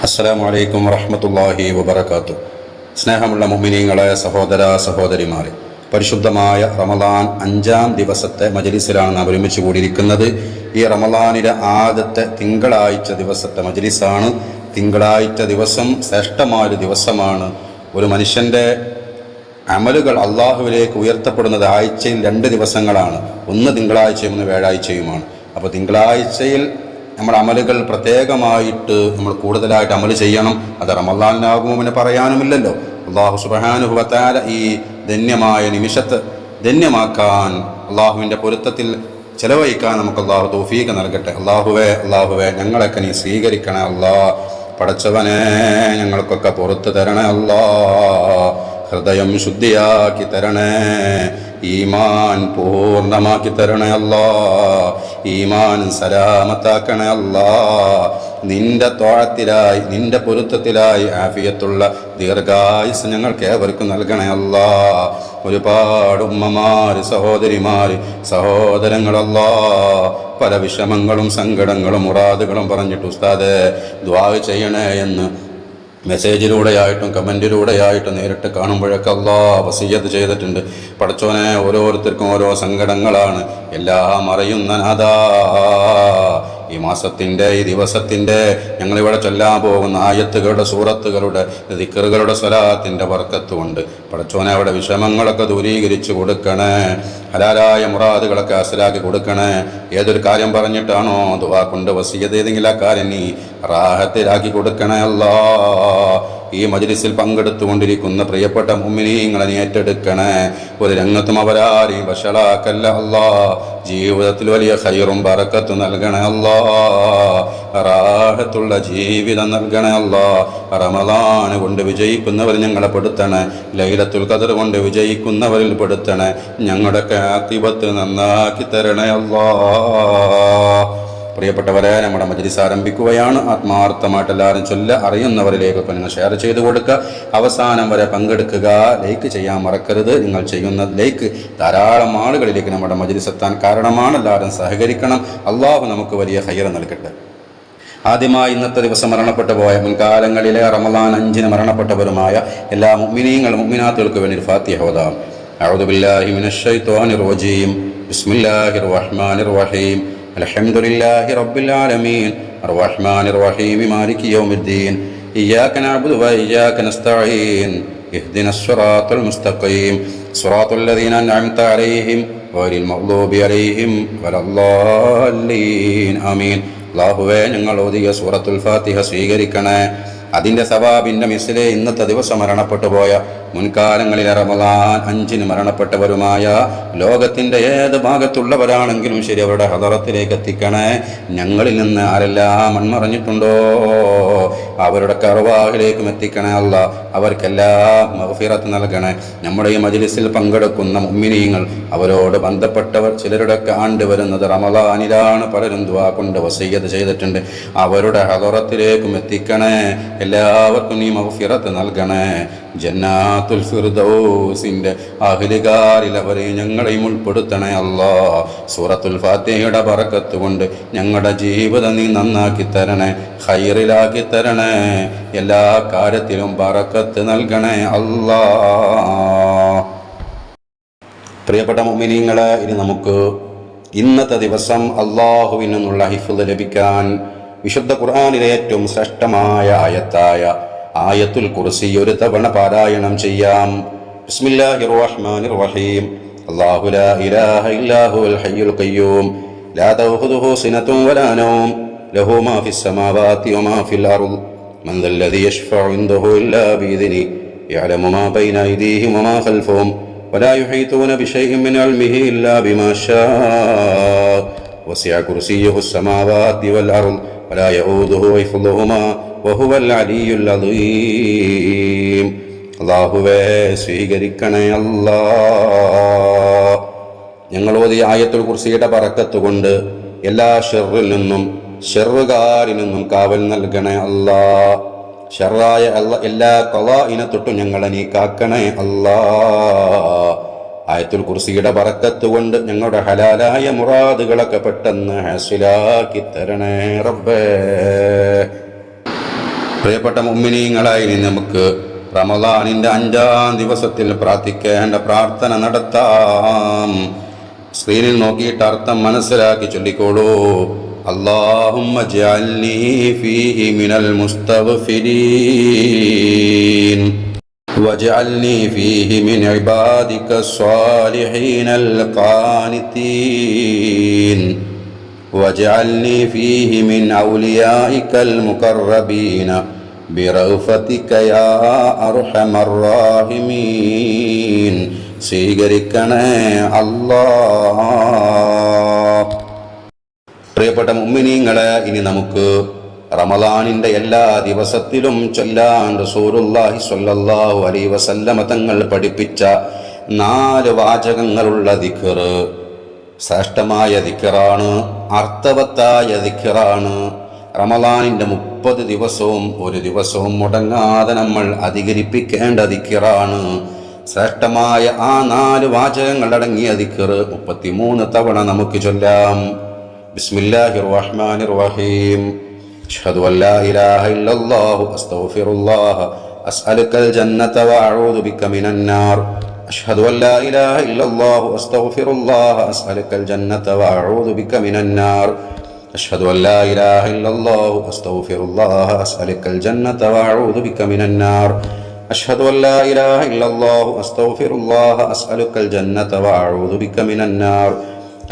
അസ്സലാമു അലൈക്കും വറഹ്മത്തുള്ളാഹി വബറകാതുഹു. സ്നേഹമുള്ള മുഅ്മിനീങ്ങളെ, സഹോദര സഹോദരിമാരെ, പരിശുദ്ധമായ റമദാൻ 5-ാം ദിവസത്തെ മജ്ലിസിലാണ് നാം ഒരുമിച്ച് കൂടിയിരിക്കുന്നത്. ഈ റമദാനിലെ ആദ്യത്തെ തിങ്കളാഴ്ച ദിവസത്തെ മജ്ലിസാണ്. തിങ്കളാഴ്ച ദിവസം ശ്രേഷ്ഠമായൊരു ദിവസമാണ്. ഒരു മനുഷ്യൻ്റെ അമലുകൾ അള്ളാഹുവിലേക്ക് ഉയർത്തപ്പെടുന്നത് ആഴ്ചയിൽ 2 ദിവസങ്ങളാണ്. ഒന്ന് തിങ്കളാഴ്ചയും ഒന്ന് വ്യാഴാഴ്ചയുമാണ്. അപ്പോൾ തിങ്കളാഴ്ചയിൽ നമ്മുടെ അമലുകൾ പ്രത്യേകമായിട്ട് നമ്മൾ കൂടുതലായിട്ട് അമൽ ചെയ്യണം. അത് റമദാനിലാകുമ്പോൾ പിന്നെ പറയാനുമില്ലല്ലോ. അള്ളാഹു സുബ്ഹാനഹു വ തആല ഈ ധന്യമായ നിമിഷത്തെ ധന്യമാക്കാൻ, അള്ളാഹുവിൻ്റെ പൊരുത്തത്തിൽ ചെലവഴിക്കാൻ നമുക്ക് അള്ളാഹു തൗഫീഖ് നൽകട്ടെ. അള്ളാഹുവേ ഞങ്ങളൊക്കെ നീ സ്വീകരിക്കണേ അല്ലാ. പടച്ചവനെ, ഞങ്ങൾക്കൊക്കെ പുറത്തു തരണേ അല്ലാ. ഹൃദയം ശുദ്ധിയാക്കി തരണേ, ഈമാൻ പൂർണ്ണമാക്കി തരണേ അല്ലാ. ഈമാൻ സലാമത്താക്കണേ അല്ലാ. നിന്റെ ത്വാഅത്തിലായി, നിന്റെ പൊരുത്തത്തിലായി ആഫിയത്തുള്ള ദീർഘായുസ് ഞങ്ങൾക്ക് ഏവർക്കും നൽകണേ അല്ലാ. ഒരുപാട് ഉമ്മമാര്, സഹോദരിമാര്, സഹോദരങ്ങളല്ലാ, പല വിഷമങ്ങളും സങ്കടങ്ങളും മുറാദുകളും പറഞ്ഞിട്ട് ഉസ്താദേ ദുആ ചെയ്യണേ എന്ന് മെസ്സേജിലൂടെയായിട്ടും കമൻറ്റിലൂടെയായിട്ടും നേരിട്ട് കാണുമ്പോഴൊക്കെ അല്ലാഹ് വസിയ്യത്ത് ചെയ്തിട്ടുണ്ട്. പടച്ചോനെ, ഓരോരുത്തർക്കും ഓരോ സങ്കടങ്ങളാണ്. എല്ലാം അറിയുന്ന നാഥാ, ഈ മാസത്തിൻ്റെ, ഈ ദിവസത്തിൻ്റെ ഞങ്ങളിവിടെ ചൊല്ലാൻ പോകുന്ന ആയത്തുകളുടെ, സൂറത്തുകളുടെ, ദിക്റുകളുടെ, സ്വലാത്തിൻ്റെ ബർക്കത്ത് കൊണ്ട് പടച്ചോനെ അവിടെ വിഷമങ്ങളൊക്കെ ദൂരീകരിച്ച് കൊടുക്കണേ. ഹലാലായ മുറാദുകളൊക്കെ അസലാക്കി കൊടുക്കണേ. ഏതൊരു കാര്യം പറഞ്ഞിട്ടാണോ ദുആ കൊണ്ട് വസിയ്യത്ത് ചെയ്തെങ്കിൽ ആ കാര്യം നീ റാഹത്തിലാക്കി കൊടുക്കണേ അല്ലാ. ഈ മജ്ലിസിൽ പങ്കെടുത്തുകൊണ്ടിരിക്കുന്ന പ്രിയപ്പെട്ട മുഅ്മിനീങ്ങളെ നീ ഏറ്റെടുക്കണേ. ഒരു രംഗത്തും അവരാരെയും വഷളാക്കല്ല അല്ലാ. ജീവിതത്തിൽ വലിയ ഖൈറും ബറക്കത്തും നൽകണേ അല്ലാ. റാഹത്തുള്ള ജീവിതം നൽകണേ അല്ലാ. റമദാൻ കൊണ്ട് വിജയിക്കുന്നവർ ഞങ്ങളെ പെടുത്തണേ. ലൈലത്തുൽ ഖദർ കൊണ്ട് വിജയിക്കുന്നവരിൽ പെടുത്തണേ. ഞങ്ങളുടെയൊക്കെ ആഖിബത്ത് നന്നാക്കി തരണേ അല്ലാ. പ്രിയപ്പെട്ടവരെ, നമ്മുടെ മജ്ലിസ് ആരംഭിക്കുകയാണ്. ആത്മാർത്ഥമായിട്ട് എല്ലാവരും അറിയുന്നവരിലേക്കൊക്കെ നിങ്ങൾ ഷെയർ ചെയ്ത് കൊടുക്കുക. അവസാനം വരെ പങ്കെടുക്കുക. ലൈക്ക് ചെയ്യാൻ മറക്കരുത്. നിങ്ങൾ ചെയ്യുന്ന ലൈക്ക് ധാരാളം ആളുകളിലേക്ക് നമ്മുടെ മജ്ലിസ് എത്താൻ കാരണമാണ്. എല്ലാവരും സഹകരിക്കണം. അള്ളാഹു നമുക്ക് വലിയ ഖൈർ നൽകട്ടെ. ആദ്യമായി ഇന്നത്തെ ദിവസം മരണപ്പെട്ടു പോയ, മുൻകാലങ്ങളിലെ റമദാൻ 5-ന് മരണപ്പെട്ടവരുമായ എല്ലാ മുഅ്മിനീങ്ങൾ മുഅ്മിനാത്തുകൾക്ക് വേണ്ടി ഫാത്തിഹ ഓതാം. അഊദു ബില്ലാഹി മിനശ് ശൈത്വാനിർ റജീം. ബിസ്മില്ലാഹിർ റഹ്മാനിർ റഹീം. അൽഹംദുലില്ലാഹി റബ്ബിൽ ആലമീൻ അർറഹ്മാനിർ റഹീം മാലികി യൗമിദ്ദീൻ ഇയ്യാക നഅ്ബുദു വ ഇയ്യാക നസ്തഈൻ ഇഹ്ദിനസ് സിറാത്തൽ മുസ്തഖീം സിറാത്തൽ ലദീന അൻഅംത അലൈഹിം ഗൈറിൽ മഗ്ദൂബി അലൈഹിം വലദ്ദാല്ലീൻ. ആമീൻ. അല്ലാഹുവേ, ഞങ്ങൾ ഓതിയ സൂറത്തുൽ ഫാത്തിഹ സ്വീകരിക്കണേ. അതിൻ്റെ സവാബിൻ്റെ മിസ്ലെ ഇന്നത്തെ ദിവസം മരണപ്പെട്ടു പോയ, മുൻകാലങ്ങളിലെ റമദാൻ 5-ന് മരണപ്പെട്ടവരുമായ ലോകത്തിൻ്റെ ഏത് ഭാഗത്തുള്ളവരാണെങ്കിലും ശരി, അവരുടെ ഹദറത്തിലേക്ക് എത്തിക്കണേ. ഞങ്ങളിൽ നിന്ന് ആരെല്ലാം മൺമറഞ്ഞിട്ടുണ്ടോ അവരുടെ അർവാഹിലേക്കും എത്തിക്കണേ അല്ല. അവർക്കെല്ലാം മഗ്ഫിറത്ത് നൽകണേ. നമ്മുടെ ഈ മജ്ലിസിൽ പങ്കെടുക്കുന്ന മുഅ്മിനീങ്ങൾ, അവരോട് ബന്ധപ്പെട്ടവർ, ചിലരുടെയൊക്കെ ആണ്ട് വരുന്നത് റമദാനിലാണ്. പലരും ദുആ കൊണ്ട് വസിയ്യത്ത് ചെയ്തിട്ടുണ്ട്. അവരുടെ ഹദറത്തിലേക്കും എത്തിക്കണേ. എല്ലാവർക്കും നീ മഗ്ഫിറത്ത് നൽകണേ. ജന്നാത്തുൽ ഫിർദൗസിന്റെ അഹ്ലുകാരിൽ അവരെ ഞങ്ങളെയും ഉൾപ്പെടുത്തണേ അല്ലാ. സൂറത്തുൽ ഫാത്തിഹയുടെ ബറക്കത്ത് കൊണ്ട് ഞങ്ങളുടെ ജീവിതം നീ നന്നാക്കി തരണേ, ഖൈറിലാക്കി തരണേ. എല്ലാ കാര്യത്തിലും ബറക്കത്ത് നൽകണേ അല്ലാ. പ്രിയപ്പെട്ട മുഅ്മിനീങ്ങളെ, ഇനി നമുക്ക് ഇന്നത്തെ ദിവസം അല്ലാഹുവിൽ നിന്നുള്ള ഹിഫ്ള് ലഭിക്കാൻ വിശുദ്ധ ഖുർആനിലെ ഏറ്റവും ശ്രേഷ്ഠമായ ആയത്തായ ആയത്തുൽ കുർസി ഒരു തവണ പാരായണം ചെയ്യാം. ബിസ്മില്ലാഹിർ റഹ്മാനിർ റഹീം. അല്ലാഹു ലാ ഇലാഹ ഇല്ലാ ഹുവൽ ഹയ്യുൽ ഖയ്യൂം ലാ തഅഖുദുഹു സിനത്തുൻ വലാ നൗം ലഹു മാ ഫിസ് സമാവാതി വമാ ഫിൽ അർദ് മൻ ദല്ലദീ യശ്ഫഉ ഇൻദഹു ഇല്ലാ ബിഇذനിഹി യഅലമു മാ ബൈന അയ്ദീഹിം വമാ ഖൽഫഹും വലാ യുഹീതൂന ബിശൈഇൻ മിൻ ഇൽമിഹി ഇല്ലാ ബിമാ ശാഅ വസിഅ കുർസിയ്യുഹുസ് സമാവാതി വൽ അർദ് വലാ യഊദുഹു ഹിഫ്ളുഹുമാ വഹുവൽ അലിയുൽ അദീം. അല്ലാഹുവേ, സ്വീകരിക്കണേ അല്ലാ. ഞങ്ങൾ ഓതിയ ആയത്തുൽ കുർസിയുടെ ബറക്കത്ത് കൊണ്ട് എല്ലാ ഷർറിൽ നിന്നും, ഷർറുകാരിൽ നിന്നും കാവൽ നൽകണേ അല്ലാ. ഷർറായ എല്ലാ ഖളാഇനെ തൊട്ടും ഞങ്ങളെ നീ കാക്കണേ അല്ലാ. ആയത്തുൽ കുർസിയുടെ ബറക്കത്ത് കൊണ്ട് ഞങ്ങളുടെ ഹലാലായ മുറാദുകളൊക്കെ പെട്ടെന്ന് ഹാസിലാക്കി തരണേ റബ്ബേ. പ്രിയപ്പെട്ട മുഅ്മിനീങ്ങളായി നമുക്ക് റമളാനിന്റെ 5-ാം ദിവസത്തിൽ പ്രാർത്ഥിക്കേണ്ട പ്രാർത്ഥന നടത്താം. സ്ക്രീനിൽ നോക്കിയിട്ട് അർത്ഥം മനസ്സിലാക്കി ചൊല്ലിക്കോളൂ. അല്ലാഹുമ്മ ജഅൽനി ഫീഹി മിനൽ മുസ്തഗ്ഫിരീൻ വജഅൽനി ഫീഹി മിൻ ഇബാദിക സ്വാലിഹീനൽ ഖാനിതീൻ വജഅൽനി ഫീഹി മിൻ ഔലിയാഇകൽ മുഖർറബീന ബിറൗഫതിക യാ അർഹമർ റഹീമീൻ. സ്വീകരിക്കണേ അല്ലാഹ്. പ്രിയപ്പെട്ട മുഅ്മിനീങ്ങളെ, ഇനി നമുക്ക് റമളാനിന്റെ എല്ലാ ദിവസത്തിലും ചൊല്ലാൻ റസൂലുള്ളാഹി സ്വല്ലല്ലാഹു അലൈഹി വസല്ലമ തങ്ങൾ പഠിപ്പിച്ച 4 വാചകങ്ങളുള്ള ദിക്ർ. ശ്രേഷ്ഠമായ ദിക്റാണ്, അർത്ഥവത്തായ ദിക്റാണ്. റമളാനിന്റെ 30 ദിവസവും ഒരു ദിവസവും മുടങ്ങാതെ നമ്മൾ അധികരിപ്പിക്കേണ്ട ദിക്റാണ്. ശ്രേഷ്ഠമായ ആ 4 വാചകങ്ങൾ അടങ്ങിയ ദിക്ർ 33 തവണ നമുക്ക് ചൊല്ലാം. ബിസ്മില്ലാഹിർ റഹ്മാനിർ റഹീം. അഷ്ഹദു അൻ ലാ ഇലാഹ ഇല്ലല്ലാഹു അസ്തഗ്ഫിറുല്ലാഹ അസ്അലുകൽ ജന്നത വഅഊദു ബിക മിനൻ നാർ. അഷ്ഹദു അൻ ലാ ഇലാഹ ഇല്ലല്ലാഹു അസ്തഗ്ഫിറുല്ലാഹ അസ്അലുകൽ ജന്നത വഅഊദു ബിക മിനൻ നാർ. അഷ്ഹദു അൻ ലാ ഇലാഹ ഇല്ലല്ലാഹു അസ്തഗ്ഫിറുല്ലാഹ അസ്അലുകൽ ജന്നത വഅഊദു ബിക മിനൻ നാർ. അഷ്ഹദു അൻ ലാ ഇലാഹ ഇല്ലല്ലാഹു അസ്തഗ്ഫിറുല്ലാഹ അസ്അലുകൽ ജന്നത വഅഊദു ബിക മിനൻ നാർ.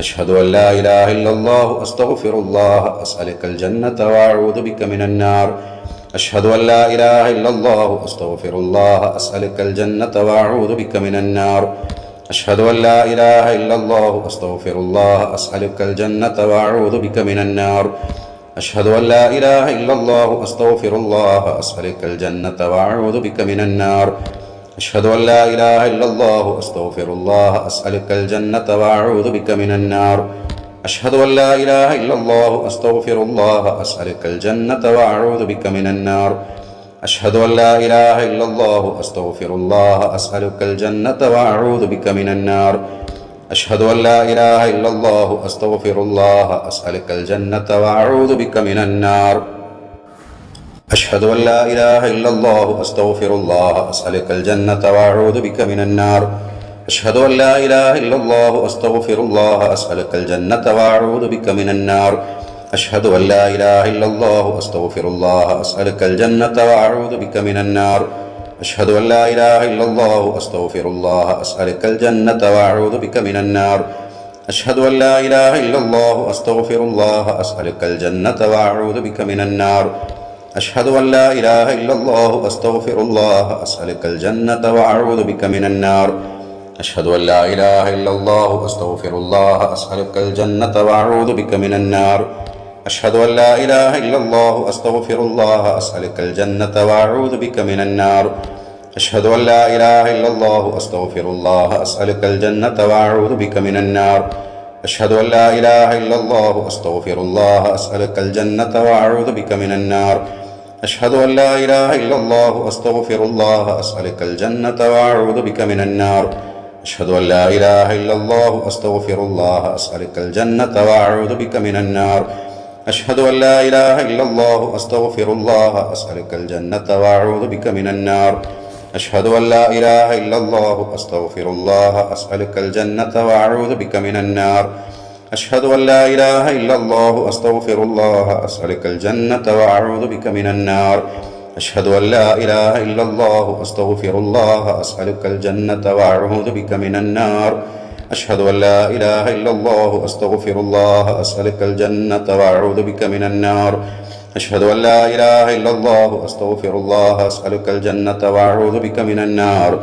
അഷ്ഹദു അൻ ലാ ഇലാഹ ഇല്ലല്ലാഹു അസ്തഗ്ഫിറുല്ലാഹ അസ്അലുകൽ ജന്നത വഅഊദു ബിക മിനൻ നാർ. അഷ്ഹദു അൻ ലാ ഇലാഹ ഇല്ലല്ലാഹു അസ്തഗ്ഫിറുല്ലാഹ അസ്അലുകൽ ജന്നത വഅഊദു ബിക മിനൻ നാർ. അഷ്ഹദു അൻ ലാ ഇലാഹ ഇല്ലല്ലാഹു അസ്തഗ്ഫിറുല്ലാഹ അസ്അലുകൽ ജന്നത വഅഊദു ബിക മിനൻ നാർ. അഷ്ഹദു അൻ ലാ ഇലാഹ ഇല്ലല്ലാഹു അസ്തഗ്ഫിറുല്ലാഹ അസ്അലുകൽ ജന്നത വഅഊദു ബിക മിനൻ നാർ. അഷ്ഹദു അൻ ലാ ഇലാഹ ഇല്ലല്ലാഹു അസ്തഗ്ഫിറുല്ലാഹ അസ്അലുകൽ ജന്നത വഅഊദു ബിക മിനൻ നാർ. അഷ്ഹദു അൻ ലാ ഇലാഹ ഇല്ലല്ലാഹു അസ്തഗ്ഫിറുല്ലാഹ അസ്അലുകൽ ജന്നത വഅഊദു ബിക മിനൻ നാർ. അഷ്ഹദു അൻ ലാ ഇലാഹ ഇല്ലല്ലാഹു അസ്തഗ്ഫിറുല്ലാഹ അസ്അലുകൽ ജന്നത വഅഊദു ബിക മിനൻ നാർ. അഷ്ഹദു അൻ ലാ ഇലാഹ ഇല്ലല്ലാഹു അസ്തഗ്ഫിറുല്ലാഹ അസ്അലുകൽ ജന്നത വഅഊദു ബിക മിനൻ നാർ. അഷ്ഹദു അൻ ലാ ഇലാഹ ഇല്ലല്ലാഹു അസ്തഗ്ഫിറുല്ലാഹ അസ്അലുകൽ ജന്നത വഅഊദു ബിക മിനൻ നാർ. അഷ്ഹദു അൻ ലാ ഇലാഹ ഇല്ലല്ലാഹു അസ്തഗ്ഫിറുല്ലാഹ അസ്അലുകൽ ജന്നത വഅഊദു ബിക മിനൻ നാർ. അഷ്ഹദു അൻ ലാ ഇലാഹ ഇല്ലല്ലാഹു അസ്തഗ്ഫിറുല്ലാഹ അസ്അലുകൽ ജന്നത വഅഊദു ബിക മിനൻ നാർ. അഷ്ഹദു അൻ ലാ ഇലാഹ ഇല്ലല്ലാഹു അസ്തഗ്ഫിറുല്ലാഹ അസ്അലുകൽ ജന്നത വഅഊദു ബിക മിനൻ നാർ. അഷ്ഹദു അൻ ലാ ഇലാഹ ഇല്ലല്ലാഹു അസ്തഗ്ഫിറുല്ലാഹ അസ്അലുകൽ ജന്നത വഅഊദു ബിക മിനൻ നാർ. അഷ്ഹദു അൻ ലാ ഇലാഹ ഇല്ലല്ലാഹു അസ്തഗ്ഫിറുല്ലാഹ അസ്അലുകൽ ജന്നത വഅഊദു ബിക മിനൻ നാർ. അഷ്ഹദു അൻ ലാ ഇലാഹ ഇല്ലല്ലാഹു അസ്തഗ്ഫിറുല്ലാഹ അസ്അലുകൽ ജന്നത വഅഊദു ബിക മിനൻ നാർ. അഷ്ഹദു അൻ ലാ ഇലാഹ ഇല്ലല്ലാഹു അസ്തഗ്ഫിറുല്ലാഹ അസ്അലുകൽ ജന്നത വഅഊദു ബിക മിനൻ നാർ. അഷ്ഹദു അൻ ലാ ഇലാഹ ഇല്ലല്ലാഹു അസ്തഗ്ഫിറുല്ലാഹ അസ്അലുകൽ ജന്നത വഅഊദു ബിക മിനൻ നാർ. അഷ്ഹദു അൻ ലാ ഇലാഹ ഇല്ലല്ലാഹു അസ്തഗ്ഫിറുല്ലാഹ അസ്അലുകൽ ജന്നത വഅഊദു ബിക മിനൻ നാർ. അഷ്ഹദു അൻ ലാ ഇലാഹ ഇല്ലല്ലാഹു അസ്തഗ്ഫിറുല്ലാഹ അസ്അലുകൽ ജന്നത വഅഊദു ബിക മിനൻ നാർ. അഷ്ഹദു അൻ ലാ ഇലാഹ ഇല്ലല്ലാഹു അസ്തഗ്ഫിറുല്ലാഹ അസ്അലുകൽ ജന്നത വഅഊദു ബിക മിനൻ നാർ. അഷ്ഹദു അൻ ലാ ഇലാഹ ഇല്ലല്ലാഹു അസ്തഗ്ഫിറുല്ലാഹ അസ്അലുകൽ ജന്നത വഅഊദു ബിക മിനൻ നാർ. അഷ്ഹദു അൻ ലാ ഇലാഹ ഇല്ലല്ലാഹു അസ്തഗ്ഫിറുല്ലാഹ അസ്അലുകൽ ജന്നത വഅഊദു ബിക മിനൻ നാർ. അഷ്ഹദു അൻ ലാ ഇലാഹ ഇല്ലല്ലാഹു അസ്തഗ്ഫിറുല്ലാഹ അസ്അലുകൽ ജന്നത വഅഊദു ബിക മിനൻ നാർ. അഷ്ഹദു അൻ ലാ ഇലാഹ ഇല്ലല്ലാഹു അസ്തഗ്ഫിറുല്ലാഹ അസ്അലുകൽ ജന്നത വഅഊദു ബിക മിനൻ നാർ. അഷ്ഹദു അൻ ലാ ഇലാഹ ഇല്ലല്ലാഹു അസ്തഗ്ഫിറുല്ലാഹ അസ്അലുകൽ ജന്നത വഅഊദു ബിക മിനൻ നാർ. അഷ്ഹദു അൻ ലാ ഇലാഹ ഇല്ലല്ലാഹു അസ്തഗ്ഫിറുല്ലാഹ അസ്അലുകൽ ജന്നത വഅഊദു ബിക മിനൻ നാർ.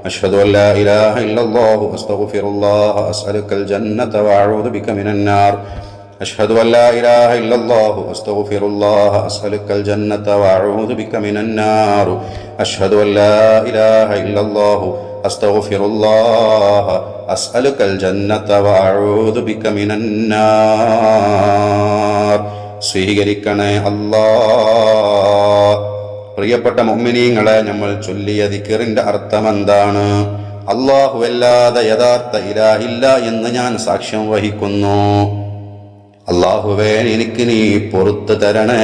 അഷ്ഹദു അൻ ലാ ഇലാഹ ഇല്ലല്ലാഹു അസ്തഗ്ഫിറുല്ലാഹ അസ്അലുകൽ ജന്നത വഅഊദു ബിക മിനൻ നാർ. അഷ്ഹദു അൻ ലാ ഇലാഹ ഇല്ലല്ലാഹു അസ്തഗ്ഫിറുല്ലാഹ അസ്അലുകൽ ജന്നത വഅഊദു ബിക മിനൻ നാർ. അഷ്ഹദു അൻ ലാ ഇലാഹ ഇല്ലല്ലാഹു അസ്തഗ്ഫിറുല്ലാഹ അസ്അലുകൽ ജന്നത വഅഊദു ബിക മിനൻ നാർ. സ്വീകരിക്കണേ അല്ലാഹ്. പ്രിയപ്പെട്ട മുഅ്മിനീങ്ങളെ, നമ്മൾ ചൊല്ലിയ ദിക്റിന്റെ അർത്ഥം എന്താണ്? അല്ലാഹു അല്ലാതെ യഥാർത്ഥ ഇലാഹില്ല എന്ന് ഞാൻ സാക്ഷ്യം വഹിക്കുന്നു. അല്ലാഹുവേ, എനിക്ക് നീ പൊറുത്തു തരണേ.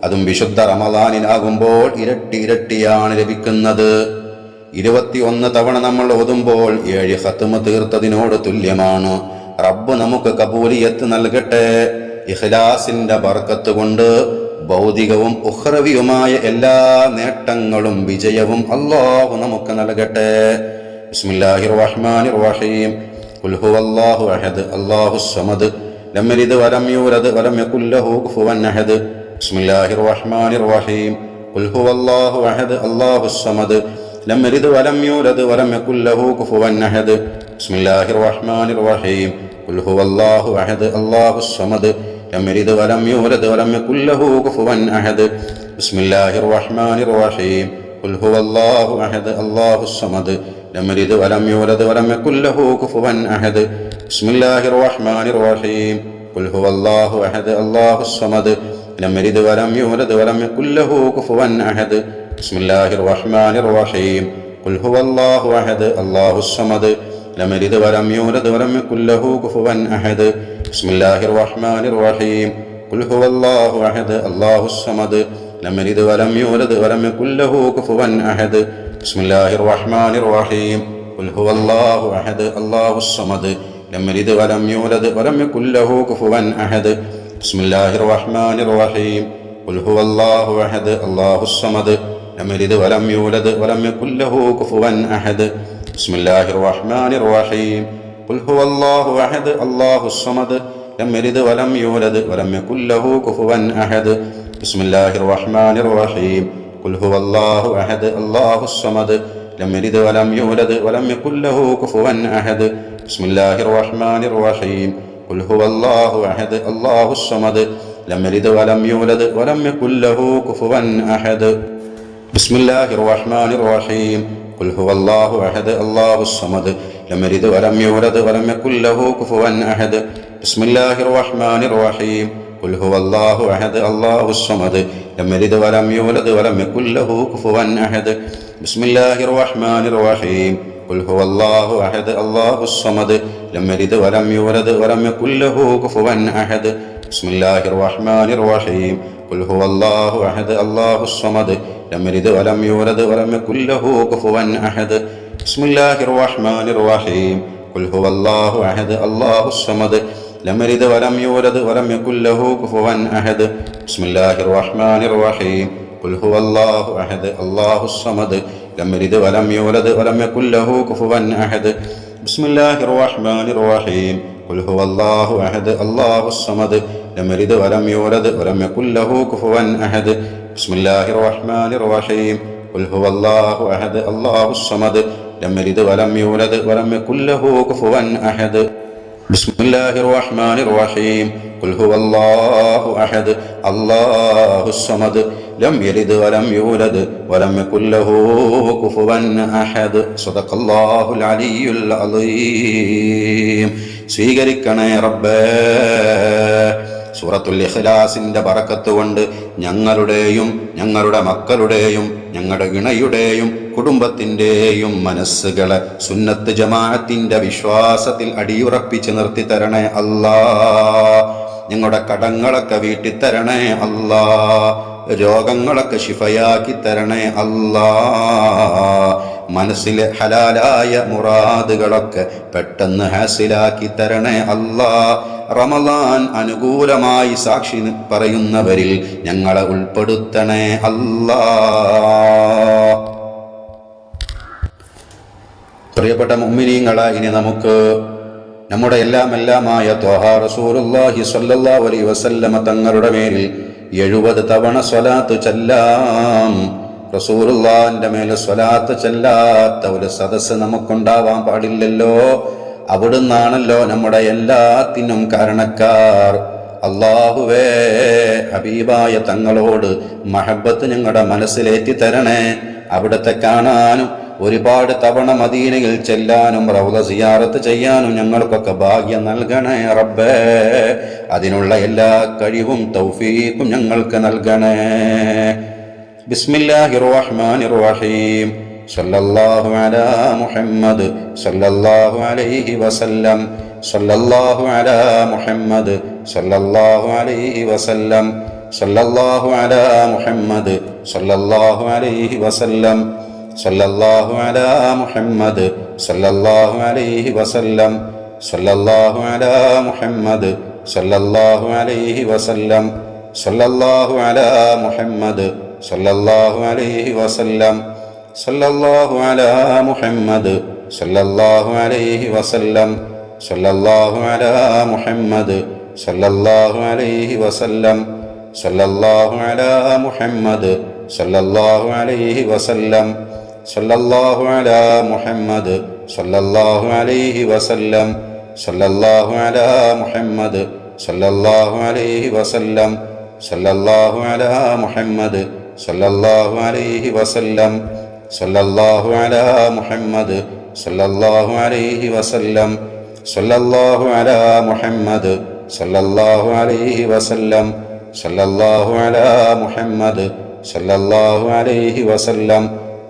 അതും വിശുദ്ധ റമദാനിലാകുമ്പോൾ ഇരട്ടിയാണ് ലഭിക്കുന്നത്. 21 തവണ നമ്മൾ ഓതുമ്പോൾ 7 ഖത്മ് തീർത്തതിനോട് തുല്യമാണ്. റബ്ബ് നമുക്ക് കബൂലിയത്ത് നൽകട്ടെ. ഇഖ്ലാസിന്റെ ബർക്കത്ത് കൊണ്ട് ഭൗതികവും ഉഖ്റവിയുമായ എല്ലാ നേട്ടങ്ങളും വിജയവും അല്ലാഹു നമുക്ക് നൽകട്ടെ. ബിസ്മില്ലാഹിർ റഹ്മാനിർ റഹീം. ഖുൽ ഹുവല്ലാഹു അഹദ് അല്ലാഹുസ് സമദ് ലം യലിദ് വലം യൂലദ് വലം യകുൽ ലഹു കുഫുവൻ അഹദ്. ബിസ്മില്ലാഹിർ റഹ്മാനിർ റഹീം. ഖുൽ ഹുവല്ലാഹു അഹദ് അല്ലാഹുസ് സമദ് ലം യലിദ് വലം യൂലദ് വലം യകുൽ ലഹു കുഫുവൻ അഹദ്. ബിസ്മില്ലാഹിർ റഹ്മാനിർ റഹീം. ഖുൽ ഹുവല്ലാഹു അഹദ് അല്ലാഹുസ് സമദ് ലം യലിദ് വലം യൂലദ് വലം യകുൽ ലഹു കുഫുവൻ അഹദ്. ബിസ്മില്ലാഹിർ റഹ്മാനിർ റഹീം. ഖുൽ ഹുവല്ലാഹു അഹദ് അല്ലാഹുസ് സമദ് ലം യലിദ് വലം യൂലദ് വലം യകുൽ ലഹു കുഫുവൻ അഹദ്. ബിസ്മില്ലാഹിർ റഹ്മാനിർ റഹീം. ഖുൽ ഹുവല്ലാഹു അഹദ് അല്ലാഹുസ് സമദ് ലം യലിദ് വലം യൂലദ് വലം യകുൽ ലഹു കുഫുവൻ അഹദ്. ബിസ്മില്ലാഹിർ റഹ്മാനിർ റഹീം. ഖുൽ ഹുവല്ലാഹു അഹദ് അല്ലാഹുസ് സമദ് ലം യലിദ് വലം യൂലദ് വലം യകുൽ ലഹു കുഫുവൻ അഹദ്. ബിസ്മില്ലാഹിർ റഹ്മാനിർ റഹീം. ഖുൽ ഹുവല്ലാഹു അഹദ് അല്ലാഹുസ് സമദ് ലം യലിദ് വലം യൂലദ് വലം യകുൽ ലഹു കുഫുവൻ അഹദ്. ബിസ്മില്ലാഹിർ റഹ്മാനിർ റഹീം. ഖുൽ ഹുവല്ലാഹു അഹദ് അല്ലാഹുസ് സമദ് ലം യലിദ് വലം യൂലദ് വലം യകുൽ ലഹു കുഫുവൻ അഹദ്. ബിസ്മില്ലാഹിർ റഹ്മാനിർ റഹീം. ഖുൽ ഹുവല്ലാഹു അഹദ് അല്ലാഹുസ് സമദ് ലം യലിദ് വലം യൂലദ് വലം യകുൽ ലഹു കുഫുവൻ അഹദ്. ബിസ്മില്ലാഹിർ റഹ്മാനിർ റഹീം. ഖുൽ ഹുവല്ലാഹു അഹദ് അല്ലാഹുസ് സമദ് ലം യലിദ് വലം യൂലദ് വലം യകുൽ ലഹു കുഫുവൻ അഹദ്. ബിസ്മില്ലാഹിർ റഹ്മാനിർ റഹീം. ഖുൽ ഹുവല്ലാഹു അഹദ് അല്ലാഹുസ് സമദ് ലം യലിദ് വലം യൂലദ് വലം യകുൽ ലഹു കുഫുവൻ അഹദ്. ബിസ്മില്ലാഹിർ റഹ്മാനിർ റഹീം. ഖുൽ ഹുവല്ലാഹു അഹദ് അല്ലാഹുസ് സമദ് ലം യലിദ് വലം യൂലദ് വലം യകുൽ ലഹു കുഫുവൻ അഹദ്. ബിസ്മില്ലാഹിർ റഹ്മാനിർ റഹീം. ഖുൽ ഹുവല്ലാഹു അഹദ് അല്ലാഹുസ് സമദ് ലം യലിദ് വലം യൂലദ് വലം യകുൽ ലഹു കുഫുവൻ അഹദ്. ബിസ്മില്ലാഹിർ റഹ്മാനിർ റഹീം. ഖുൽ ഹുവല്ലാഹു അഹദ് അല്ലാഹുസ് സമദ് ലം യലിദ് വലം യൂലദ് വലം യകുൽ ലഹു കുഫുവൻ അഹദ്. ബിസ്മില്ലാഹിർ റഹ്മാനിർ റഹീം. ഖുൽ ഹുവല്ലാഹു അഹദ് അല്ലാഹുസ് സമദ് ലം യലിദ് വലം യൂലദ് വലം യകുൽ ലഹു കുഫുവൻ അഹദ്. ബിസ്മില്ലാഹിർ റഹ്മാനിർ റഹീം. ഖുൽ ഹുവല്ലാഹു അഹദ് അല്ലാഹുസ് സമദ് ലം യലിദ് വലം യൂലദ് വലം യകുൽ ലഹു കുഫുവൻ അഹദ്. ബിസ്മില്ലാഹിർ റഹ്മാനിർ റഹീം. ഖുൽ ഹുവല്ലാഹു അഹദ് അല്ലാഹുസ് സമദ് ലം യലിദ് വലം യൂലദ് വലം യകുൽ ലഹു കുഫുവൻ അഹദ്. ബിസ്മില്ലാഹിർ റഹ്മാനിർ റഹീം. ഖുൽ ഹുവല്ലാഹു അഹദ് അല്ലാഹുസ് സമദ് ലം യലിദ് വലം യൂലദ് വലം യകുൽ ലഹു കുഫുവൻ അഹദ്. ബിസ്മില്ലാഹിർ റഹ്മാനിർ റഹീം. ഖുൽ ഹുവല്ലാഹു അഹദ് അല്ലാഹുസ് സമദ് ലം യലിദ് വലം യൂലദ് വലം യകുൽ ലഹു കുഫുവൻ അഹദ്. ബിസ്മില്ലാഹിർ റഹ്മാനിർ റഹീം. ഖുൽ ഹുവല്ലാഹു അഹദ് അല്ലാഹുസ് സമദ് ലം യലിദ് വലം യൂലദ് വലം യകുൽ ലഹു കുഫുവൻ അഹദ്. ബിസ്മില്ലാഹിർ റഹ്മാനിർ റഹീം. ഖുൽ ഹുവല്ലാഹു അഹദ് അല്ലാഹുസ് സമദ് ലം യലിദ് വലം യൂലദ് വലം യകുൽ ലഹു കുഫുവൻ അഹദ്. സദഖല്ലാഹുൽ അലിയ്യുൽ അളീം. സ്വീകരിക്കണേ റബ്ബേ. സൂറത്തുൽ ഇഖ്ലാസിന്റെ ബറക്കത്ത് കൊണ്ട് ഞങ്ങളുടെയും ഞങ്ങളുടെ മക്കളുടെയും ഞങ്ങളുടെ ഇണയുടെയും കുടുംബത്തിൻ്റെയും മനസ്സുകളെ സുന്നത്ത് ജമാഅത്തിന്റെ വിശ്വാസത്തിൽ അടിയുറപ്പിച്ച് നിർത്തി തരണേ അല്ലാ. ഞങ്ങളുടെ കടങ്ങളൊക്കെ വീട്ടിത്തരണേ അല്ലാ. രോഗങ്ങളൊക്കെ ശിഫയാക്കി തരണേ അല്ലാ. മനസ്സിലെ ഹലാലായ മുറാദുകളൊക്കെ പെട്ടെന്ന് ഹാസിലാക്കി തരണേ അല്ലാ. റമളാൻ അനുകൂലമായി സാക്ഷി പറയുന്നവരിൽ ഞങ്ങളെ ഉൾപ്പെടുത്തണേ അല്ലാ. പ്രിയപ്പെട്ട മുഅ്മിനീങ്ങളെ, ഇനി നമുക്ക് നമ്മുടെ എല്ലാമായ ത്വഹ റസൂലുള്ളാഹി സ്വല്ലല്ലാഹു അലൈഹി വസല്ലമ തങ്ങളുടെ മേലിൽ 70 തവണ സ്വലാത്ത് ചൊല്ലാം. റസൂലുള്ളാഹിന്റെ മേൽ സ്വലാത്ത് ചൊല്ലാത്ത ഒരു സദസ്സ് നമുക്കുണ്ടാവാൻ പാടില്ലല്ലോ. അവിടുന്നാണല്ലോ നമ്മുടെ എല്ലാത്തിനും കാരണക്കാർ. അല്ലാഹുവേ, ഹബീബായ തങ്ങളോട് മഹബത്ത് ഞങ്ങളുടെ മനസ്സിലേറ്റി തരണേ. അവിടുത്തെ കാണാനും ഒരുപാട് തവണ മദീനയിൽ ചെല്ലാനും റൗള സിയാറത്ത് ചെയ്യാനും ഞങ്ങൾക്കൊക്കെ ഭാഗ്യം നൽകണേ റബ്ബേ. അതിനുള്ള എല്ലാ കഴിവും തൗഫീഖും ഞങ്ങൾക്ക് നൽകണേ. ബിസ്മില്ലാഹിർ റഹ്മാനിർ റഹീം. സല്ലല്ലാഹു അലാ മുഹമ്മദ് സല്ലല്ലാഹു അലൈഹി വസല്ലം. സല്ലല്ലാഹു അലാ മുഹമ്മദ് സല്ലല്ലാഹു അലൈഹി വസല്ലം. സല്ലല്ലാഹു അലാ മുഹമ്മദ് സല്ലല്ലാഹു അലൈഹി വസല്ലം സല്ലല്ലാഹു അലാ മുഹമ്മദ് സല്ലല്ലാഹു അലൈഹി വസല്ലം സല്ലല്ലാഹു അലാ മുഹമ്മദ് സല്ലല്ലാഹു അലൈഹി വസല്ലം സല്ലല്ലാഹു അലാ മുഹമ്മദ് സല്ലല്ലാഹു അലൈഹി വസല്ലം സല്ലല്ലാഹു അലാ മുഹമ്മദ് സല്ലല്ലാഹു അലൈഹി വസല്ലം സല്ലല്ലാഹു അലാ മുഹമ്മദ് സല്ലല്ലാഹു അലൈഹി വസല്ലം സല്ലല്ലാഹു അലാ മുഹമ്മദ് സല്ലല്ലാഹു അലൈഹി വസല്ലം സല്ലല്ലാഹു അലാ മുഹമ്മദ് സല്ലല്ലാഹു അലൈഹി വസല്ലം സല്ലല്ലാഹു അലാ മുഹമ്മദ് സല്ലല്ലാഹു അലൈഹി വസല്ലം സല്ലല്ലാഹു അലാ മുഹമ്മദ് സല്ലല്ലാഹു അലൈഹി വസല്ലം സല്ലല്ലാഹു അലാ മുഹമ്മദ് സല്ലല്ലാഹു അലൈഹി വസല്ലം സല്ലല്ലാഹു അലാ മുഹമ്മദ് സല്ലല്ലാഹു അലൈഹി വസല്ലം സല്ലല്ലാഹു അലാ മുഹമ്മദ് സല്ലല്ലാഹു അലൈഹി വസല്ലം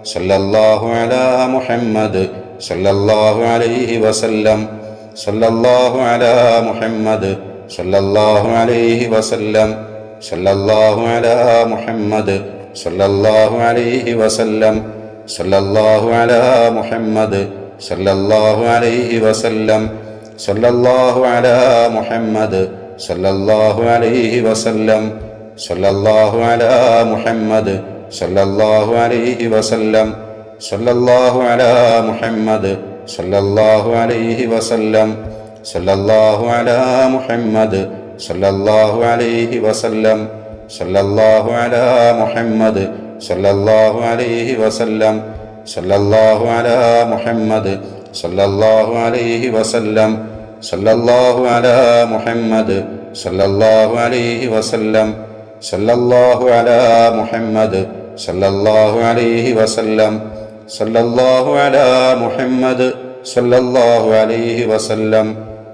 സല്ലല്ലാഹു അലാ മുഹമ്മദ് സല്ലല്ലാഹു അലൈഹി വസല്ലം സല്ലല്ലാഹു അലാ മുഹമ്മദ് സല്ലല്ലാഹു അലൈഹി വസല്ലം സല്ലല്ലാഹു അലാ മുഹമ്മദ് സല്ലല്ലാഹു അലൈഹി വസല്ലം സല്ലല്ലാഹു അലാ മുഹമ്മദ് സല്ലല്ലാഹു അലൈഹി വസല്ലം സല്ലല്ലാഹു അലാ മുഹമ്മദ് സല്ലല്ലാഹു അലൈഹി വസല്ലം സല്ലല്ലാഹു അലാ മുഹമ്മദ് സല്ലല്ലാഹു അലൈഹി വസല്ലം സല്ലല്ലാഹു അലാ മുഹമ്മദ് സല്ലല്ലാഹു അലൈഹി വസല്ലം സല്ലല്ലാഹു അലാ മുഹമ്മദ് സല്ലല്ലാഹു അലൈഹി വസല്ലം സല്ലല്ലാഹു അലാ മുഹമ്മദ് സല്ലല്ലാഹു അലൈഹി വസല്ലം സല്ലല്ലാഹു അലാ മുഹമ്മദ് സല്ലല്ലാഹു അലൈഹി വസല്ലം സല്ലല്ലാഹു അലാ മുഹമ്മദ് സല്ലല്ലാഹു അലൈഹി വസല്ലം സല്ലല്ലാഹു അലാ മുഹമ്മദ് സല്ലല്ലാഹു അലൈഹി വസല്ലം സല്ലല്ലാഹു അലാ മുഹമ്മദ് സല്ലല്ലാഹു അലൈഹി വസല്ലം സല്ലല്ലാഹു അലാ മുഹമ്മദ് സല്ലല്ലാഹു അലൈഹി വസല്ലം സല്ലല്ലാഹു അലാ മുഹമ്മദ് സല്ലല്ലാഹു അലൈഹി വസല്ലം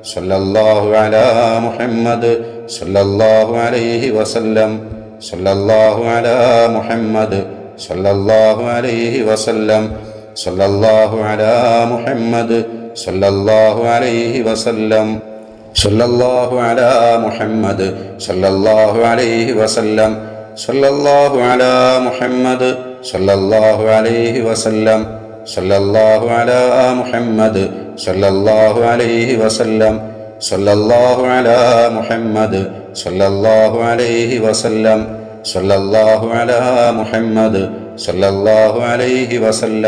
സല്ലല്ലാഹു അലാ മുഹമ്മദ് സല്ലല്ലാഹു അലൈഹി വസല്ലം സല്ലല്ലാഹു അലാ മുഹമ്മദ് സല്ലല്ലാഹു അലൈഹി വസല്ലം സല്ലല്ലാഹു അലാ മുഹമ്മദ് സല്ലല്ലാഹു അലൈഹി വസല്ലം സല്ലല്ലാഹു അലാ മുഹമ്മദ് സല്ലല്ലാഹു അലൈഹി വസല്ലം സല്ലല്ലാഹു അലാ മുഹമ്മദ് സല്ലല്ലാഹു അലൈഹി വസല്ലം സല്ലല്ലാഹു അലാ മുഹമ്മദ് സല്ലല്ലാഹു അലൈഹി വസല്ലം സല്ലല്ലാഹു അലാ മുഹമ്മദ് സല്ലല്ലാഹു അലൈഹി വസല്ലം സല്ലല്ലാഹു അലാ മുഹമ്മദ് സല്ലല്ലാഹു അലൈഹി വസല്ലം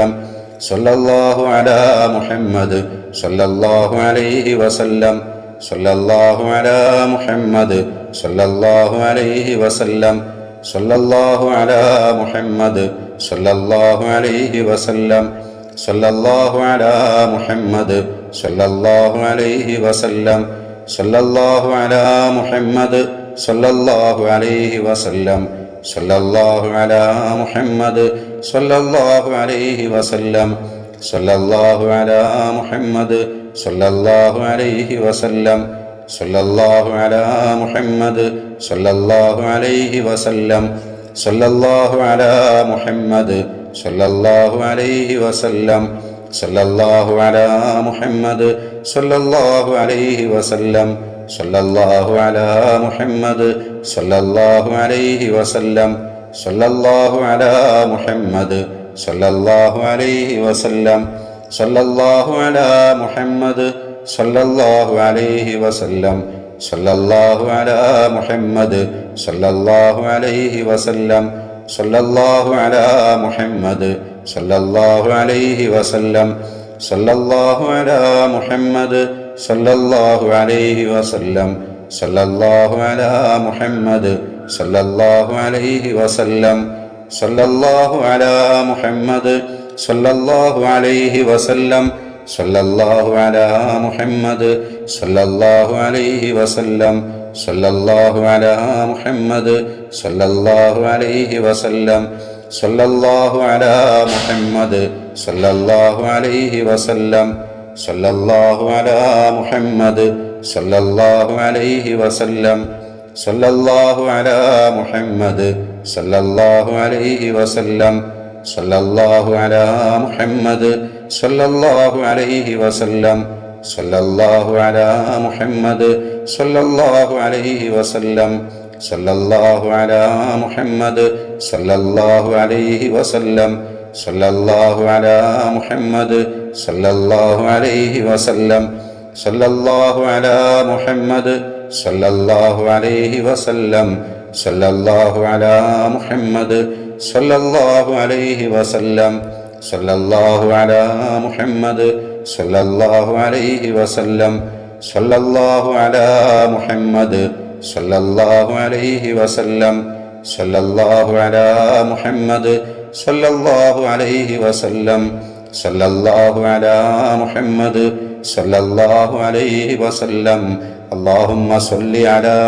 സല്ലല്ലാഹു അലാ മുഹമ്മദ് സല്ലല്ലാഹു അലൈഹി വസല്ലം സല്ലല്ലാഹു അലാ മുഹമ്മദ് സല്ലല്ലാഹു അലൈഹി വസല്ലം സല്ലല്ലാഹു അലാ മുഹമ്മദ് സല്ലല്ലാഹു അലൈഹി വസല്ലം സല്ലല്ലാഹു അലാ മുഹമ്മദ് സല്ലല്ലാഹു അലൈഹി വസല്ലം സല്ലല്ലാഹു അലാ മുഹമ്മദ് സല്ലല്ലാഹു അലൈഹി വസല്ലം സല്ലല്ലാഹു അലാ മുഹമ്മദ് സല്ലല്ലാഹു അലൈഹി വസല്ലം സല്ലല്ലാഹു അലാ മുഹമ്മദ് സല്ലല്ലാഹു അലൈഹി വസല്ലം സല്ലല്ലാഹു അലാ മുഹമ്മദ് സല്ലല്ലാഹു അലൈഹി വസല്ലം സല്ലല്ലാഹു അലാ മുഹമ്മദ് സല്ലല്ലാഹു അലൈഹി വസല്ലം സല്ലല്ലാഹു അലാ മുഹമ്മദ് സല്ലല്ലാഹു അലൈഹി വസല്ലം സല്ലല്ലാഹു അലാ മുഹമ്മദ് സല്ലല്ലാഹു അലൈഹി വസല്ലം സല്ലല്ലാഹു അലാ മുഹമ്മദ് സല്ലല്ലാഹു അലൈഹി വസല്ലം സല്ലല്ലാഹു അലാ മുഹമ്മദ് സല്ലല്ലാഹു അലൈഹി വസല്ലം സല്ലല്ലാഹു അലാ മുഹമ്മദ് സല്ലല്ലാഹു അലൈഹി വസല്ലം സല്ലല്ലാഹു അലാ മുഹമ്മദ് സല്ലല്ലാഹു അലൈഹി വസല്ലം സല്ലല്ലാഹു അലാ മുഹമ്മദ് സല്ലല്ലാഹു അലൈഹി വസല്ലം സല്ലല്ലാഹു അലാ മുഹമ്മദ് സല്ലല്ലാഹു അലൈഹി വസല്ലം സല്ലല്ലാഹു അലാ മുഹമ്മദ് സല്ലല്ലാഹു അലൈഹി വസല്ലം സല്ലല്ലാഹു അലാ മുഹമ്മദ് സല്ലല്ലാഹു അലൈഹി വസല്ലം സല്ലല്ലാഹു അലാ മുഹമ്മദ് സല്ലല്ലാഹു അലൈഹി വസല്ലം സല്ലല്ലാഹു അലാ മുഹമ്മദ് സല്ലല്ലാഹു അലൈഹി വസല്ലം സല്ലല്ലാഹു അലാ മുഹമ്മദ് സല്ലല്ലാഹു അലൈഹി വസല്ലം സല്ലല്ലാഹു അലാ മുഹമ്മദ് സല്ലല്ലാഹു അലൈഹി വസല്ലം സല്ലല്ലാഹു അലാ മുഹമ്മദ് സല്ലല്ലാഹു അലൈഹി വസല്ലം സല്ലല്ലാഹു അലാ മുഹമ്മദ് സല്ലല്ലാഹു അലൈഹി വസല്ലം സല്ലല്ലാഹു അലാ മുഹമ്മദ് സല്ലല്ലാഹു അലൈഹി വസല്ലം സല്ലല്ലാഹു അലാ മുഹമ്മദ് സല്ലല്ലാഹു അലൈഹി വസല്ലം സല്ലല്ലാഹു അലാ മുഹമ്മദ് സല്ലല്ലാഹു അലൈഹി വസല്ലം സല്ലല്ലാഹു അലാ മുഹമ്മദ് സല്ലല്ലാഹു അലൈഹി വസല്ലം സല്ലല്ലാഹു അലാ മുഹമ്മദ് സല്ലല്ലാഹു അലൈഹി വസല്ലം സല്ലല്ലാഹു അലാ മുഹമ്മദ് സല്ലല്ലാഹു അലൈഹി വസല്ലം اللهم صل على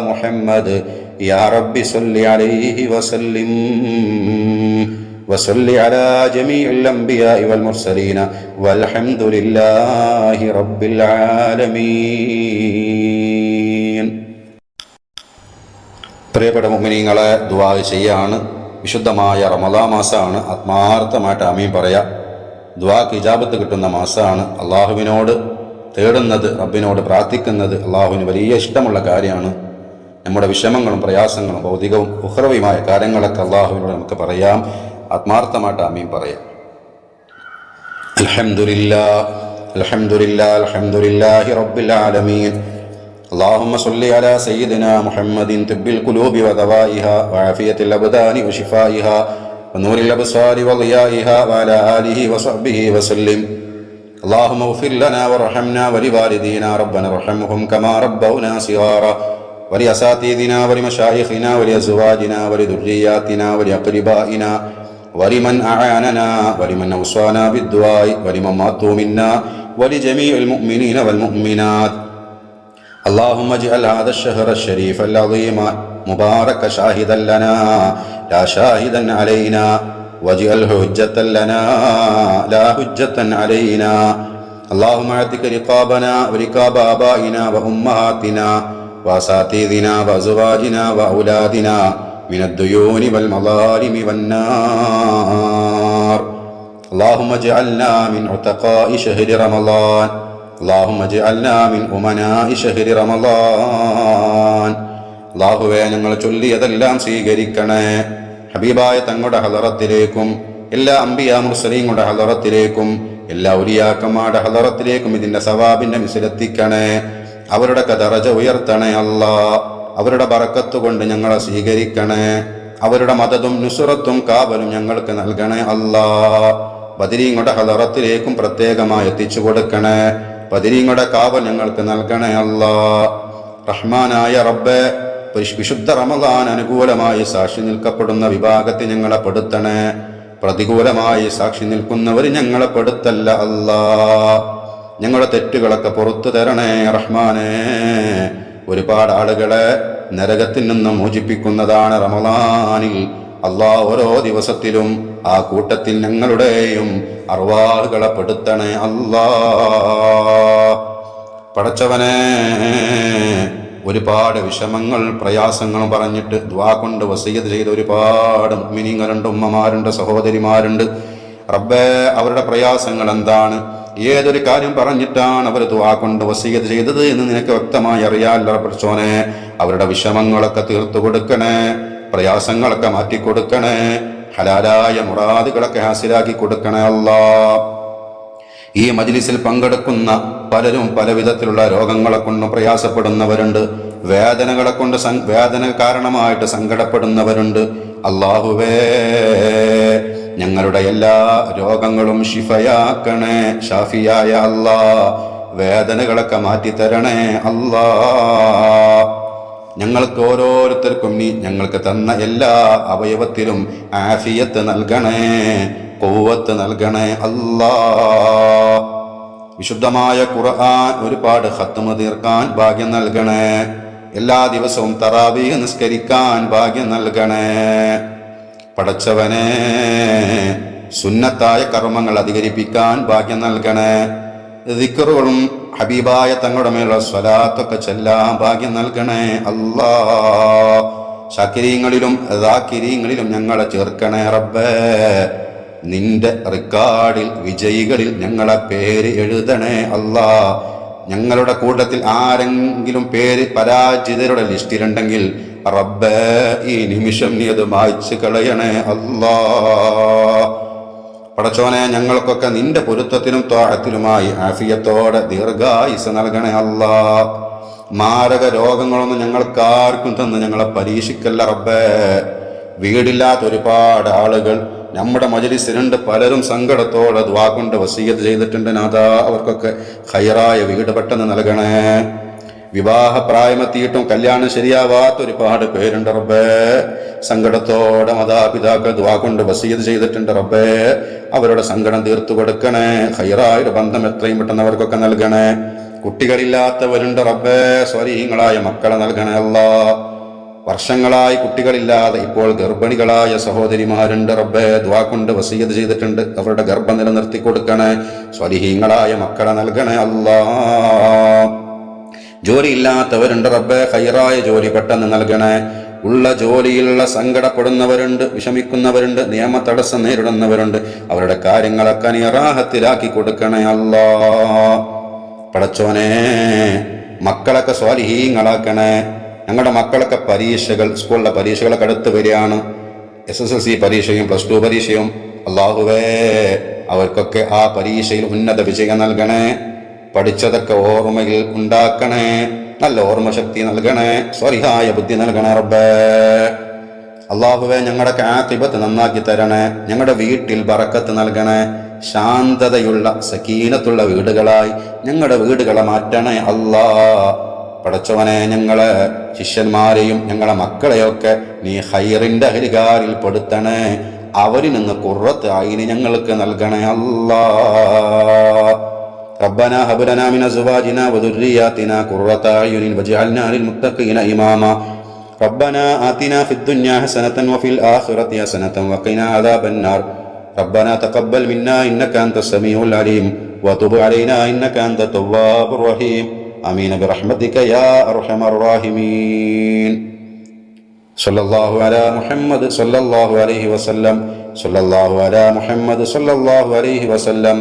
محمد يا رب صل عليه وسلم وصل على جميع الأنبياء والمرسلين والحمد لله رب العالمين. പ്രിയപ്പെട്ട മുഅ്മിനീങ്ങളെ, ദുആ ചെയ്യാണ്. വിശുദ്ധമായ റമളാൻ മാസമാണ്. ആത്മാർത്ഥമായിട്ട് ആമീൻ പറയാം. ദുആക്ക് ഇജാബത്ത് കിട്ടുന്ന മാസമാണ്. അള്ളാഹുവിനോട് തേടുന്നത്, റബ്ബിനോട് പ്രാർത്ഥിക്കുന്നത് അള്ളാഹുവിന് വലിയ ഇഷ്ടമുള്ള കാര്യമാണ്. നമ്മുടെ വിഷമങ്ങളും പ്രയാസങ്ങളും ഭൗതികവും ഉഖ്റവിയുമായ കാര്യങ്ങളൊക്കെ അള്ളാഹുവിനോട് നമുക്ക് പറയാം. ആത്മാർത്ഥമായിട്ട് ആമീൻ പറയാം. അൽഹംദുലില്ലാഹ് അൽഹംദുലില്ലാഹ് അൽഹംദുലില്ലാഹി റബ്ബിൽ ആലമീൻ. اللهم صل على سيدنا محمد طب القلوب ودوائها وعافية الأبدان وشفائها ونور الأبصار وضيائها وعلى آله وصحبه وسلم. اللهم اغفر لنا وارحمنا ولوالدينا ربنا ارحمهم كما ربونا صغارا ولأساتذتنا ولمشايخنا ولأزواجنا ولذرياتنا ولأقربائنا ولمن أعاننا ولمن أوصانا بالدعاء ولمن ماتوا منا ولجميع المؤمنين والمؤمنات. اللهم اجعل هذا الشهر الشريف العظيم مبارك شاهدا لنا لا شاهدا علينا واجعله حجة لنا لا حجة علينا. اللهم اعتق رقابنا ورقاب آبائنا وأمهاتنا وأساتذتنا وأزواجنا وأولادنا من الديون والمظالم والنار. اللهم اجعلنا من عتقاء شهر رمضان. اللهم اجعلنا من أمناء شهر رمضان. അല്ലാഹുവേ, ഞങ്ങൾ ചൊല്ലിയതെല്ലാം സ്വീകരിക്കണേ. ഹബീബായ തങ്ങളുടെ ഹളറത്തിലേക്കും എല്ലാ അംബിയാ മുർസലീങ്ങളുടെ ഹളറത്തിലേക്കും എല്ലാ ഉലിയാക്കന്മാരുടെ ഹളറത്തിലേക്കും ഇതിന്റെ സവാബിന്റെ മിസിലെത്തിക്കണേ. അവരുടെ ദറജ ഉയർത്തണേ അല്ലാ. അവരുടെ ബറക്കത്ത് കൊണ്ട് ഞങ്ങളെ സ്വീകരിക്കണേ. അവരുടെ മദദും നുസ്റത്തും കാവലും ഞങ്ങൾക്ക് നൽകണേ അല്ലാ. ബദരീങ്ങളുടെ ഹളറത്തിലേക്കും പ്രത്യേകമായി എത്തിച്ചു കൊടുക്കണേ. ബദരീങ്ങളുടെ കാവൽ ഞങ്ങൾക്ക് നൽകണേ അല്ലാ. റഹ്മാനായ റബ്ബേ, വിശുദ്ധ റമളാൻ അനുകൂലമായി സാക്ഷി നിൽക്കപ്പെടുന്ന വിഭാഗത്തെ ഞങ്ങളെ പെടുത്തണേ. പ്രതികൂലമായി സാക്ഷി നിൽക്കുന്നവർ ഞങ്ങളെ പെടുത്തല്ല അല്ലാ. ഞങ്ങളുടെ തെറ്റുകളൊക്കെ പുറത്തു തരണേ റഹ്മാനേ. ഒരുപാട് ആളുകളെ നരകത്തിൽ നിന്ന് മോചിപ്പിക്കുന്നതാണ് റമളാനിൽ. അല്ലാ, ഓരോ ദിവസത്തിലും ആ കൂട്ടത്തിൽ ഞങ്ങളുടെയും അർവാഹുകളെ പെടുത്തണേ അല്ലാ. പടച്ചവനെ, ഒരുപാട് വിഷമങ്ങൾ പ്രയാസങ്ങളും പറഞ്ഞിട്ട് ദുആ കൊണ്ട് വസിയ്യത്ത് ചെയ്ത ഒരുപാട് മുഅ്മിനീങ്ങളുണ്ട്, ഉമ്മമാരുണ്ട്, സഹോദരിമാരുണ്ട്. റബ്ബേ, അവരുടെ പ്രയാസങ്ങൾ എന്താണ്, ഏതൊരു കാര്യം പറഞ്ഞിട്ടാണ് അവർ ദുആ കൊണ്ട് വസിയ്യത്ത് ചെയ്തത് എന്ന് നിനക്ക് വ്യക്തമായി അറിയാമല്ലോ പടച്ചോനെ. അവരുടെ വിഷമങ്ങളൊക്കെ തീർത്തു കൊടുക്കണേ, പ്രയാസങ്ങളൊക്കെ മാറ്റിക്കൊടുക്കണേ, ഹലാലായ മുറാദുകളൊക്കെ ഹാസിലാക്കി കൊടുക്കണേ അല്ലാ. ഈ മജ്ലിസിൽ പങ്കെടുക്കുന്ന പലരും പല വിധത്തിലുള്ള രോഗങ്ങളെ കൊണ്ട് പ്രയാസപ്പെടുന്നവരുണ്ട്, വേദനകളെ കൊണ്ട് വേദന കാരണമായിട്ട് സങ്കടപ്പെടുന്നവരുണ്ട്. അല്ലാഹുവേ, ഞങ്ങളുടെ എല്ലാ രോഗങ്ങളും ശിഫയാക്കണേ, ഷാഫിയായ അല്ലാ. വേദനകളൊക്കെ മാറ്റിത്തരണേ അല്ലാ. ഞങ്ങൾക്ക് ഓരോരുത്തർക്കും നീ ഞങ്ങൾക്ക് തന്ന എല്ലാ അവയവത്തിലും ആഫിയത്ത് നൽകണേ, ഖുവ്വത്ത് നൽകണേ അല്ലാ. വിശുദ്ധമായ ഖുർആൻ ഒരുപാട് ഖത്മ തീർക്കാൻ ഭാഗ്യം നൽകണേ. എല്ലാ ദിവസവും തറാവീഹ് നിസ്കരിക്കാൻ ഭാഗ്യം നൽകണേ. പടച്ചവനെ, സുന്നത്തായ കർമ്മങ്ങൾ അധികരിപ്പിക്കാൻ ഭാഗ്യം നൽകണേ. ദിക്റുകളും ഹബീബായ തങ്ങളുടെ മേലുള്ള സ്വലാത്തൊക്കെ ചെല്ലാൻ ഭാഗ്യം നൽകണേ അല്ലാ. ശാകിരീങ്ങളിലും ദാകിരീങ്ങളിലും ഞങ്ങളെ ചേർക്കണേ റബ്ബേ. നിന്റെ റിക്കാർഡിൽ വിജയികളിൽ ഞങ്ങളെ പേര് എഴുതണേ അല്ലാ. ഞങ്ങളുടെ കൂട്ടത്തിൽ ആരെങ്കിലും പേര് പരാജിതരുടെ ലിസ്റ്റിലുണ്ടെങ്കിൽ റബ്ബേ ഈ നിമിഷം നീ അത് മായ്ച്ചു കളയണേ അല്ലാ. പടച്ചോനെ, ഞങ്ങൾക്കൊക്കെ നിന്റെ പൊരുത്തത്തിനും ത്വാഅത്തിലുമായി ആഫിയത്തോടെ ദീർഘായുസ് നൽകണേ അല്ലാ. മാരക രോഗങ്ങളൊന്നും ഞങ്ങൾക്കാർക്കും തന്ന് ഞങ്ങളെ പരീക്ഷിക്കല്ല റബ്ബേ. വീടില്ലാത്ത ഒരുപാട് ആളുകൾ നമ്മുടെ മജ്‌ലിസിലുണ്ട്. പലരും സങ്കടത്തോടെ ദുആ കൊണ്ട് വസിയ്യത്ത് ചെയ്തിട്ടുണ്ട്. നാഥാ, അവർക്കൊക്കെ ഖൈറായ വീട് പെട്ടെന്ന് നൽകണേ. വിവാഹ പ്രായമെത്തിയിട്ടും കല്യാണം ശരിയാവാത്ത ഒരുപാട് പേരുണ്ട് റബ്ബേ. സങ്കടത്തോടെ മാതാപിതാക്കൾ ദുആ കൊണ്ട് വസിയ്യത്ത് ചെയ്തിട്ടുണ്ട് റബ്ബേ. അവരുടെ സങ്കടം തീർത്തു കൊടുക്കണേ. ഖൈറായ ഒരു ബന്ധം എത്രയും പെട്ടെന്ന് അവർക്കൊക്കെ നൽകണേ. കുട്ടികളില്ലാത്തവരുണ്ട് റബ്ബേ. സ്വലീഹങ്ങളായ മക്കളെ നൽകണേ അല്ലാ. വർഷങ്ങളായി കുട്ടികളില്ലാതെ ഇപ്പോൾ ഗർഭിണികളായ സഹോദരിമാരുണ്ട് റബ്ബേ. ദുആ കൊണ്ട് വസിയ്യത്ത് ചെയ്തിട്ടുണ്ട്. അവരുടെ ഗർഭം നിലനിർത്തി കൊടുക്കണേ. സ്വലീഹങ്ങളായ മക്കളെ നൽകണേ അല്ലാ. ജോലിയില്ലാത്തവരുണ്ട് റബ്ബേ. ഖൈറായ ജോലി പെട്ടെന്ന് നൽകണേ. ഉള്ള ജോലിയിലുള്ള സങ്കടപ്പെടുന്നവരുണ്ട്, വിഷമിക്കുന്നവരുണ്ട്, നിയമ തടസ്സം നേരിടുന്നവരുണ്ട്. അവരുടെ കാര്യങ്ങളൊക്കെ നീ റാഹത്തിലാക്കി കൊടുക്കണേ അല്ലാ. പടച്ചോനെ, മക്കളൊക്കെ സ്വാലിഹീങ്ങളാക്കണേ. ഞങ്ങളുടെ മക്കളൊക്കെ പരീക്ഷകൾ, സ്കൂളിലെ പരീക്ഷകളൊക്കെ അടുത്ത് വരികയാണ്. SSLC പരീക്ഷയും +2 പരീക്ഷയും. അല്ലാഹുവേ, അവർക്കൊക്കെ ആ പരീക്ഷയിൽ ഉന്നത വിജയം നൽകണേ. പഠിച്ചതൊക്കെ ഓർമ്മയിൽ ഉണ്ടാക്കണേ. നല്ല ഓർമ്മശക്തി നൽകണേ. സ്വലിഹായ ബുദ്ധി നൽകണേ റബ്ബേ. അല്ലാഹുവേ, ഞങ്ങളുടെ ആഖിബത്ത് നന്നാക്കി തരണേ. ഞങ്ങളുടെ വീട്ടിൽ ബറക്കത്ത് നൽകണേ. ശാന്തതയുള്ള സക്കീനത്തുള്ള വീടുകളായി ഞങ്ങളുടെ വീടുകളെ മാറ്റണേ അല്ലാ. പടച്ചവനെ, ഞങ്ങളെ ശിഷ്യന്മാരെയും ഞങ്ങളെ മക്കളെയൊക്കെ നീ ഖൈറിന്റെ അഹ്ലികാരിൽ പെടുത്തണേ. അവരിൽ നിന്ന് ഖുർറത്ത് ഐനി ഞങ്ങൾക്ക് നൽകണേ അല്ലാ. ربنا هب لنا من ازواجنا وذرياتنا قرة اعين واجعلنا للمتقين اماما ربنا آتنا في الدنيا حسنة وفي الآخرة حسنة وقنا عذاب النار ربنا تقبل منا إنك أنت السميع العليم وتب علينا إنك أنت التواب الرحيم آمين برحمتك يا أرحم الراحمين صلى الله على محمد صلى الله عليه وسلم صلى الله على محمد صلى الله عليه وسلم